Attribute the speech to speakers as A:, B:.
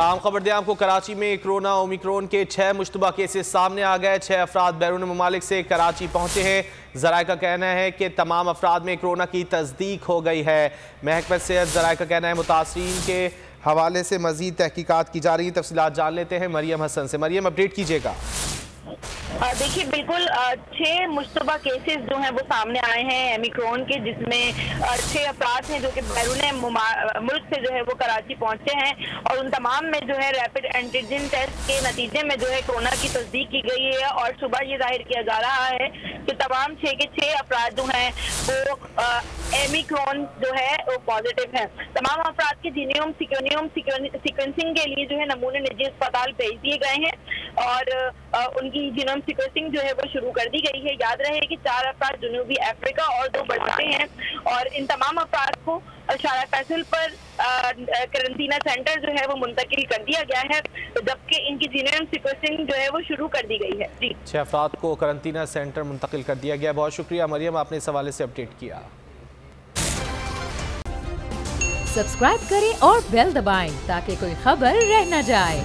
A: आम खबर दें आपको, कराची में कोरोना ओमिक्रॉन के 6 मुश्तबा केसेस सामने आ गए। 6 अफराद बैरून ममालिक से कराची पहुंचे हैं। ज़राए का कहना है कि तमाम अफराद में कोरोना की तस्दीक हो गई है। महकमा सेहत ज़राए का कहना है मुतासरीन के हवाले से मजीद तहकीकात की जा रही है। तफसीलात जान लेते हैं मरियम हसन से। मरियम, अपडेट कीजिएगा।
B: देखिए, बिल्कुल 6 मुश्तबा केसेस जो हैं वो सामने आए हैं ओमिक्रॉन के, जिसमें 6 अफराद हैं जो कि बैरून मुल्क से जो है वो कराची पहुंचे हैं और उन तमाम में जो है रैपिड एंटीजन टेस्ट के नतीजे में जो है कोरोना की तस्दीक की गई है। और सुबह ये जाहिर किया जा रहा है कि तमाम 6 के 6 अफराद जो हैं वो ओमिक्रॉन जो है वो पॉजिटिव हैं। तमाम अफराद के जीनोम सीक्वेंसिंग के लिए जो है नमूने निजी अस्पताल भेज दिए गए हैं और उनकी जीनोम सीक्वेंसिंग जो है वो शुरू कर दी गई है। याद रहे कि 4 अफराद जनूबी अफ्रीका और 2 बढ़ते हैं और इन तमाम अफराद को शारा फैसल पर करंटीना सेंटर जो है वो मुंतकिल कर दिया गया है, जबकि इनकी जीनोम सीक्वेंसिंग जो है वो शुरू कर दी गई है। जी,
A: 6 अफराद को करंटीना सेंटर मुंतकिल कर दिया गया। बहुत शुक्रिया मरियम, आपने इस हवाले से अपडेट किया।
C: सब्सक्राइब करें और बेल दबाएं ताकि कोई खबर रह न जाए।